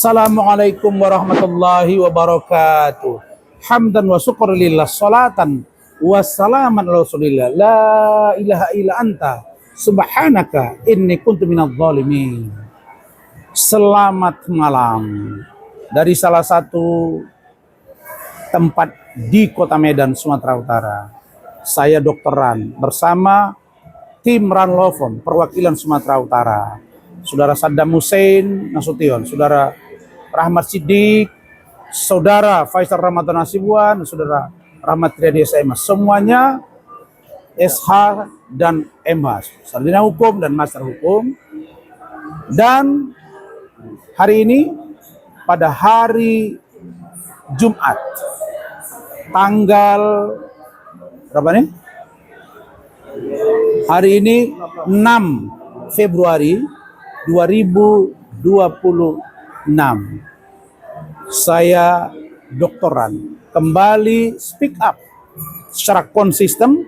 Assalamualaikum warahmatullahi wabarakatuh. Hamdan wa syukurillah, salatan wassalaman ala rasulillah. La ilaha illa anta subhanaka inni kuntu minadh dhalimin. Selamat malam dari salah satu tempat di Kota Medan, Sumatera Utara. Saya Dr. Ran bersama tim Ranlovon perwakilan Sumatera Utara. Saudara Saddam Hussein Nasution, Saudara Rahmat Siddiq, Saudara Faisal Ramadan Nasibuan, Saudara Rahmat Riyadi SMA, semuanya SH dan MH, Sarjana Hukum dan Master Hukum. Dan hari ini pada hari Jumat tanggal berapa nih? Hari ini 6 Februari 2026. Saya Dr. Ran kembali speak up secara konsisten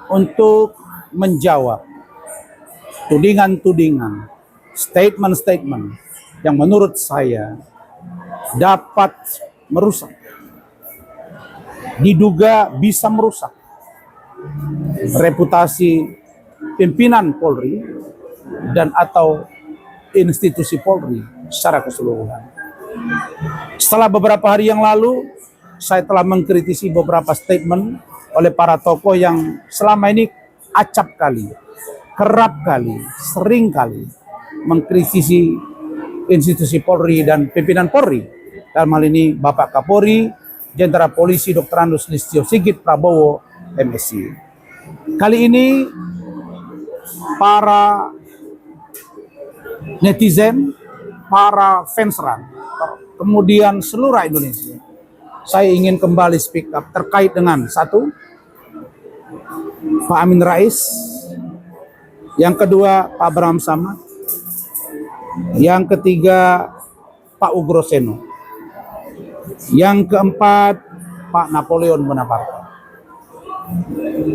untuk menjawab tudingan-tudingan, statement-statement yang menurut saya dapat merusak, diduga bisa merusak reputasi pimpinan Polri dan atau institusi Polri secara keseluruhan. Setelah beberapa hari yang lalu, saya telah mengkritisi beberapa statement oleh para tokoh yang selama ini acap kali, kerap kali, sering kali mengkritisi institusi Polri dan pimpinan Polri. Dalam hal ini Bapak Kapolri, Jenderal Polisi Dr. Andes Listio Sigit Prabowo, MSI. Kali ini para netizen, para fans Ran, kemudian seluruh Indonesia, saya ingin kembali speak up terkait dengan satu, Pak Amin Rais, yang kedua Pak Abraham Samad, yang ketiga Pak Ugro Seno, yang keempat Pak Napoleon Bonaparte.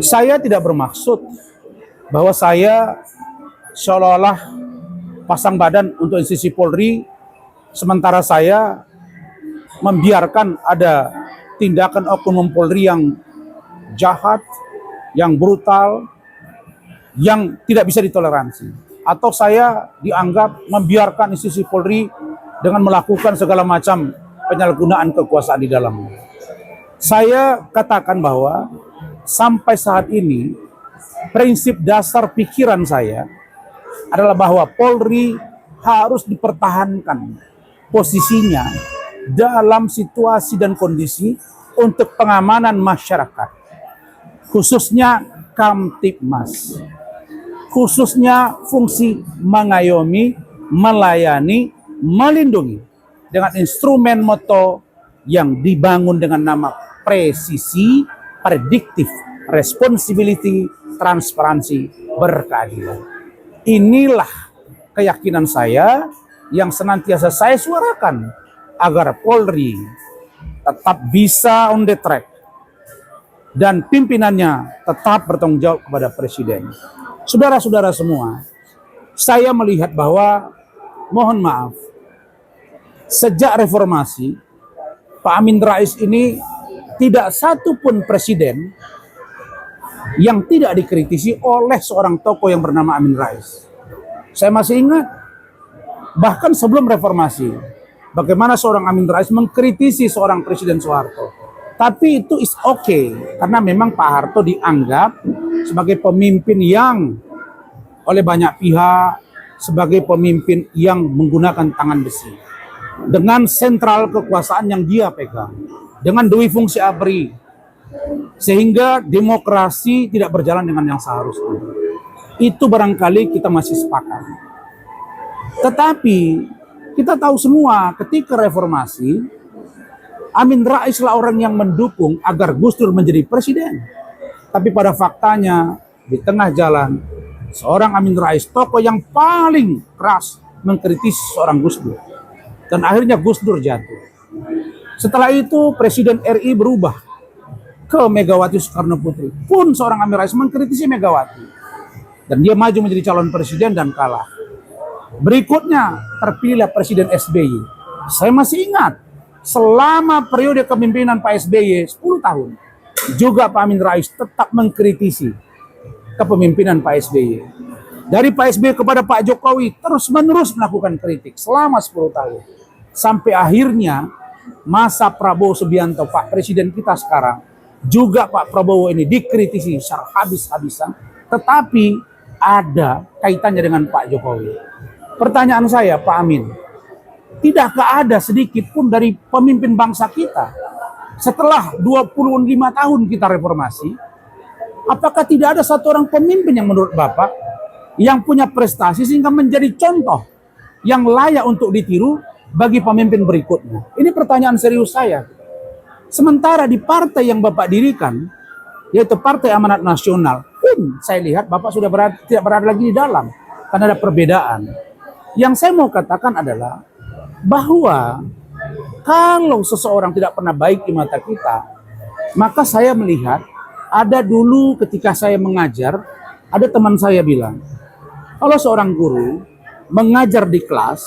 Saya tidak bermaksud bahwa saya seolah-olah pasang badan untuk institusi Polri, sementara saya membiarkan ada tindakan oknum Polri yang jahat, yang brutal, yang tidak bisa ditoleransi. Atau saya dianggap membiarkan institusi Polri dengan melakukan segala macam penyalahgunaan kekuasaan di dalamnya. Saya katakan bahwa sampai saat ini prinsip dasar pikiran saya adalah bahwa Polri harus dipertahankan posisinya dalam situasi dan kondisi untuk pengamanan masyarakat, khususnya Kamtibmas, khususnya fungsi mengayomi, melayani, melindungi dengan instrumen moto yang dibangun dengan nama presisi, prediktif, responsibility, transparansi, berkeadilan. Inilah keyakinan saya yang senantiasa saya suarakan agar Polri tetap bisa on the track dan pimpinannya tetap bertanggung jawab kepada Presiden. Saudara-saudara semua, saya melihat bahwa, mohon maaf, sejak reformasi, Pak Amin Rais ini tidak satu pun presiden yang tidak dikritisi oleh seorang tokoh yang bernama Amin Rais. Saya masih ingat, bahkan sebelum reformasi, bagaimana seorang Amin Rais mengkritisi seorang Presiden Soeharto. Tapi itu is okay, karena memang Pak Harto dianggap sebagai pemimpin yang oleh banyak pihak, sebagai pemimpin yang menggunakan tangan besi. Dengan sentral kekuasaan yang dia pegang, dengan dui fungsi ABRI, sehingga demokrasi tidak berjalan dengan yang seharusnya. Itu barangkali kita masih sepakat. Tetapi kita tahu semua ketika reformasi, Amin Rais lah orang yang mendukung agar Gus Dur menjadi presiden. Tapi pada faktanya di tengah jalan, seorang Amin Rais, tokoh yang paling keras mengkritisi seorang Gus Dur. Dan akhirnya Gus Dur jatuh. Setelah itu Presiden RI berubah ke Megawati Soekarno Putri. Pun seorang Amin Rais mengkritisi Megawati. Dan dia maju menjadi calon presiden dan kalah. Berikutnya terpilih Presiden SBY. Saya masih ingat, selama periode kepemimpinan Pak SBY 10 tahun, juga Pak Amin Rais tetap mengkritisi kepemimpinan Pak SBY. Dari Pak SBY kepada Pak Jokowi terus-menerus melakukan kritik selama 10 tahun. Sampai akhirnya masa Prabowo Subianto, Pak Presiden kita sekarang, juga Pak Prabowo ini dikritisi secara habis-habisan, tetapi ada kaitannya dengan Pak Jokowi. Pertanyaan saya, Pak Amin, tidakkah ada sedikit pun dari pemimpin bangsa kita setelah 25 tahun kita reformasi, apakah tidak ada satu orang pemimpin yang menurut Bapak yang punya prestasi sehingga menjadi contoh yang layak untuk ditiru bagi pemimpin berikutnya? Ini pertanyaan serius saya. Sementara di partai yang Bapak dirikan, yaitu Partai Amanat Nasional, pun saya lihat Bapak sudah tidak berada lagi di dalam, karena ada perbedaan. Yang saya mau katakan adalah bahwa kalau seseorang tidak pernah baik di mata kita, maka saya melihat ada dulu ketika saya mengajar, ada teman saya bilang, kalau seorang guru mengajar di kelas,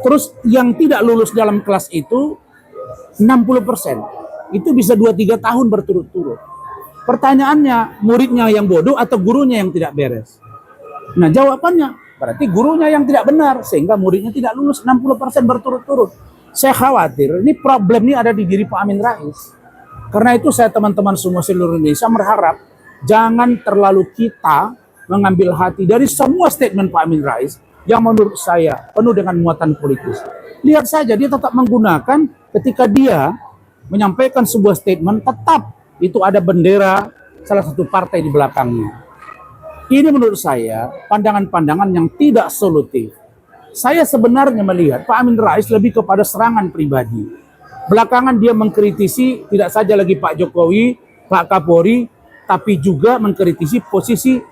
terus yang tidak lulus dalam kelas itu 60%, itu bisa 2-3 tahun berturut-turut. Pertanyaannya, muridnya yang bodoh atau gurunya yang tidak beres? Nah, jawabannya berarti gurunya yang tidak benar sehingga muridnya tidak lulus 60% berturut-turut. Saya khawatir ini problem ini ada di diri Pak Amin Rais. Karena itu saya teman-teman semua seluruh Indonesia berharap jangan terlalu kita mengambil hati dari semua statement Pak Amin Rais yang menurut saya penuh dengan muatan politis. Lihat saja dia tetap menggunakan ketika dia menyampaikan sebuah statement, tetap itu ada bendera salah satu partai di belakangnya. Ini menurut saya pandangan-pandangan yang tidak solutif. Saya sebenarnya melihat Pak Amin Rais lebih kepada serangan pribadi. Belakangan dia mengkritisi tidak saja lagi Pak Jokowi, Pak Kapolri, tapi juga mengkritisi posisi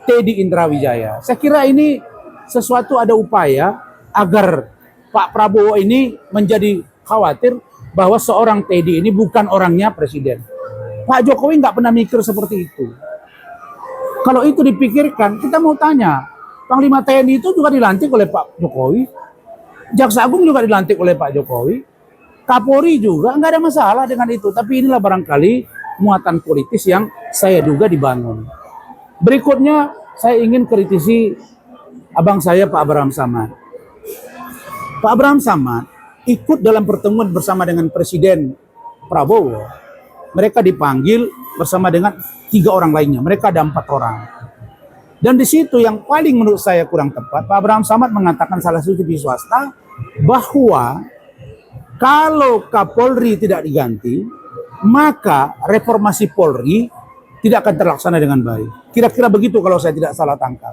Teddy Indrawijaya. Saya kira ini sesuatu ada upaya agar Pak Prabowo ini menjadi khawatir bahwa seorang Teddy ini bukan orangnya presiden. Pak Jokowi nggak pernah mikir seperti itu. Kalau itu dipikirkan, kita mau tanya, Panglima TNI itu juga dilantik oleh Pak Jokowi, Jaksa Agung juga dilantik oleh Pak Jokowi, Kapolri juga, nggak ada masalah dengan itu. Tapi inilah barangkali muatan politis yang saya duga dibangun. Berikutnya, saya ingin kritisi abang saya Pak Abraham Samad. Pak Abraham Samad ikut dalam pertemuan bersama dengan Presiden Prabowo. Mereka dipanggil bersama dengan 3 orang lainnya. Mereka ada 4 orang. Dan di situ yang paling menurut saya kurang tepat, Pak Abraham Samad mengatakan salah satu TV swasta bahwa kalau Kapolri tidak diganti, maka reformasi Polri tidak akan terlaksana dengan baik. Kira-kira begitu kalau saya tidak salah tangkap.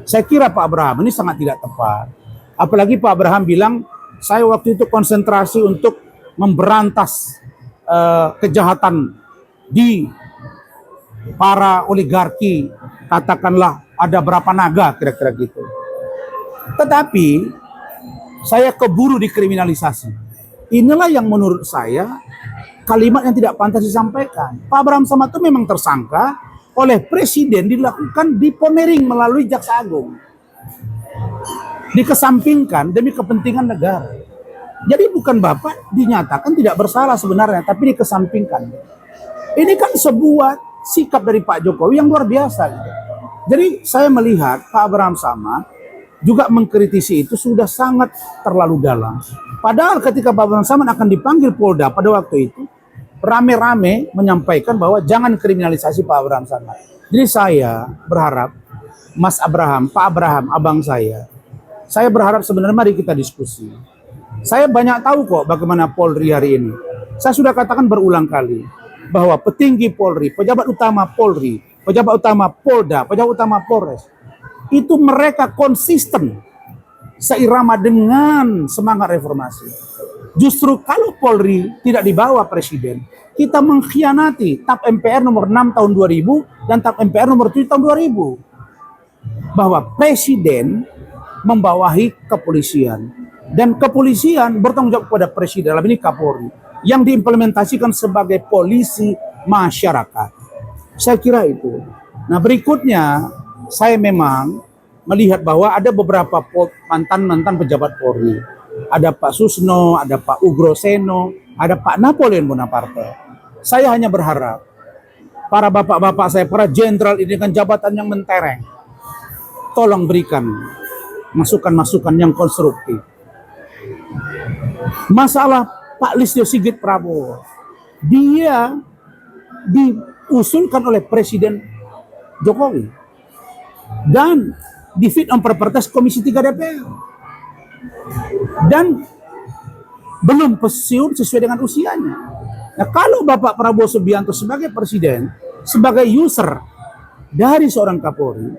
Saya kira Pak Abraham ini sangat tidak tepat. Apalagi Pak Abraham bilang, saya waktu itu konsentrasi untuk memberantas kejahatan di para oligarki, katakanlah ada berapa naga kira-kira gitu. Tetapi saya keburu dikriminalisasi. Inilah yang menurut saya kalimat yang tidak pantas disampaikan. Pak Abraham Samad itu memang tersangka oleh presiden dilakukan di Ponering melalui Jaksa Agung. Dikesampingkan demi kepentingan negara. Jadi bukan Bapak dinyatakan tidak bersalah sebenarnya, tapi dikesampingkan. Ini kan sebuah sikap dari Pak Jokowi yang luar biasa. Gitu. Jadi saya melihat Pak Abraham Samad juga mengkritisi itu sudah sangat terlalu dalam. Padahal ketika Pak Abraham Samad akan dipanggil Polda pada waktu itu, rame-rame menyampaikan bahwa jangan kriminalisasi Pak Abraham Samad. Jadi saya berharap Mas Abraham, Pak Abraham, abang saya berharap sebenarnya mari kita diskusi. Saya banyak tahu kok bagaimana Polri hari ini. Saya sudah katakan berulang kali bahwa petinggi Polri, pejabat utama Polri, pejabat utama Polda, pejabat utama Polres, itu mereka konsisten seirama dengan semangat reformasi. Justru kalau Polri tidak dibawa presiden, kita mengkhianati TAP MPR nomor 6 tahun 2000 dan TAP MPR nomor 7 tahun 2000. Bahwa presiden membawahi kepolisian. Dan kepolisian bertanggung jawab kepada presiden, dalam ini Kapolri, yang diimplementasikan sebagai polisi masyarakat. Saya kira itu. Nah berikutnya, saya memang melihat bahwa ada beberapa mantan-mantan pejabat Polri ada Pak Susno, ada Pak Ugroseno, ada Pak Napoleon Bonaparte. Saya hanya berharap para bapak-bapak saya, para jenderal ini dengan jabatan yang mentereng, tolong berikan masukan-masukan yang konstruktif. Masalah Pak Listio Sigit Prabowo, dia diusulkan oleh Presiden Jokowi dan di fit on proper test Komisi 3 DPR dan belum pensiun sesuai dengan usianya. Nah, kalau Bapak Prabowo Subianto sebagai presiden, sebagai user dari seorang Kapolri,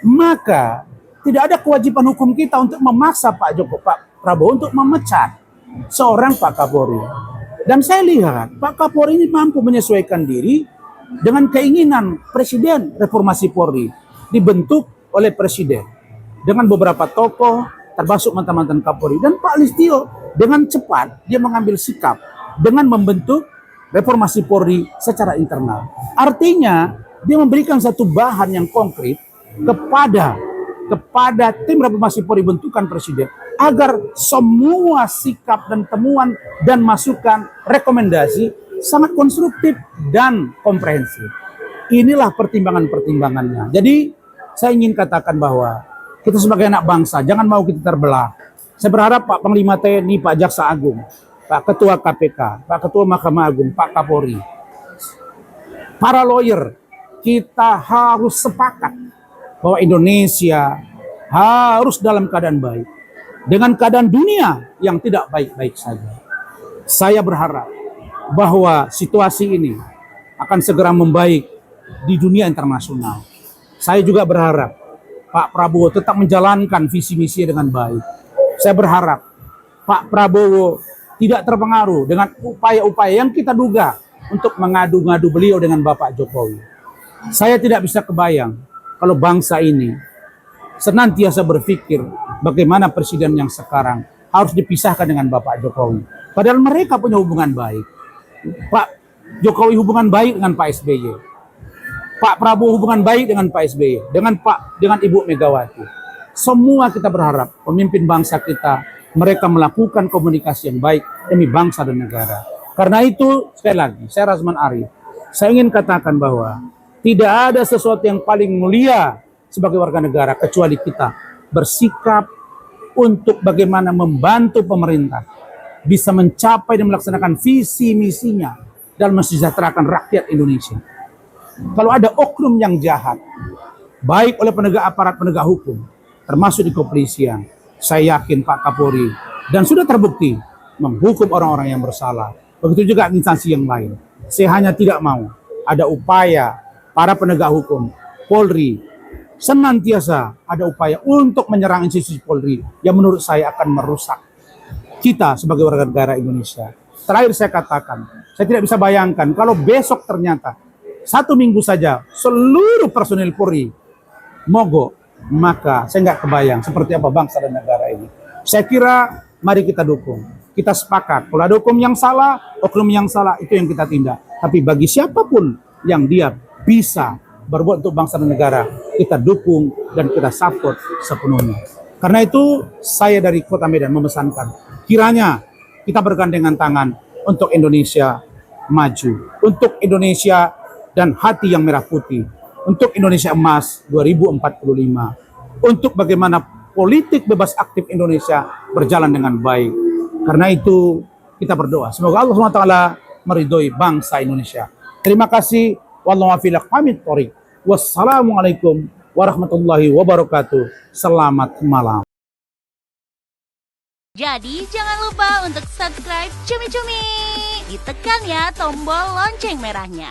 maka tidak ada kewajiban hukum kita untuk memaksa Pak Prabowo untuk memecat seorang Pak Kapolri. Dan saya lihat Pak Kapolri ini mampu menyesuaikan diri dengan keinginan Presiden Reformasi Polri, dibentuk oleh Presiden dengan beberapa tokoh termasuk mantan-mantan Kapolri, dan Pak Listio dengan cepat dia mengambil sikap dengan membentuk Reformasi Polri secara internal. Artinya dia memberikan satu bahan yang konkret kepada tim Reformasi Polri bentukan Presiden agar semua sikap dan temuan dan masukan rekomendasi sangat konstruktif dan komprehensif. Inilah pertimbangan-pertimbangannya. Jadi saya ingin katakan bahwa kita sebagai anak bangsa jangan mau kita terbelah. Saya berharap Pak Panglima TNI, Pak Jaksa Agung, Pak Ketua KPK, Pak Ketua Mahkamah Agung, Pak Kapolri, para lawyer, kita harus sepakat bahwa Indonesia harus dalam keadaan baik dengan keadaan dunia yang tidak baik-baik saja. Saya berharap bahwa situasi ini akan segera membaik di dunia internasional. Saya juga berharap Pak Prabowo tetap menjalankan visi misi dengan baik. Saya berharap Pak Prabowo tidak terpengaruh dengan upaya-upaya yang kita duga untuk mengadu-ngadu beliau dengan Bapak Jokowi. Saya tidak bisa kebayang kalau bangsa ini senantiasa berpikir bagaimana presiden yang sekarang harus dipisahkan dengan Bapak Jokowi. Padahal mereka punya hubungan baik. Pak Jokowi hubungan baik dengan Pak SBY. Pak Prabowo hubungan baik dengan Pak SBY, dengan Ibu Megawati. Semua kita berharap pemimpin bangsa kita, mereka melakukan komunikasi yang baik demi bangsa dan negara. Karena itu, sekali lagi, saya Razman Arif, saya ingin katakan bahwa tidak ada sesuatu yang paling mulia sebagai warga negara kecuali kita bersikap untuk bagaimana membantu pemerintah bisa mencapai dan melaksanakan visi misinya dan mensejahterakan rakyat Indonesia. Kalau ada oknum yang jahat, baik oleh aparat penegak hukum, termasuk di kepolisian, saya yakin Pak Kapolri dan sudah terbukti menghukum orang-orang yang bersalah. Begitu juga instansi yang lain. Saya hanya tidak mau ada upaya para penegak hukum, Polri, senantiasa ada upaya untuk menyerang institusi Polri yang menurut saya akan merusak kita sebagai warga negara Indonesia. Terakhir saya katakan, saya tidak bisa bayangkan kalau besok ternyata 1 minggu saja seluruh personil Polri mogok, maka saya nggak kebayang seperti apa bangsa dan negara ini. Saya kira mari kita dukung, kita sepakat. Kalau ada hukum yang salah, oknum yang salah, itu yang kita tindak. Tapi bagi siapapun yang dia bisa berbuat untuk bangsa dan negara, kita dukung dan kita support sepenuhnya. Karena itu saya dari Kota Medan memesankan, kiranya kita bergandengan tangan untuk Indonesia maju, untuk Indonesia dan hati yang merah putih, untuk Indonesia Emas 2045, untuk bagaimana politik bebas aktif Indonesia berjalan dengan baik. Karena itu kita berdoa, semoga Allah SWT meridhoi bangsa Indonesia. Terima kasih. Wallahu a'lam bishawab. Wassalamualaikum warahmatullahi wabarakatuh. Selamat malam. Jadi jangan lupa untuk subscribe Cumi Cumi. Ditekan ya tombol lonceng merahnya.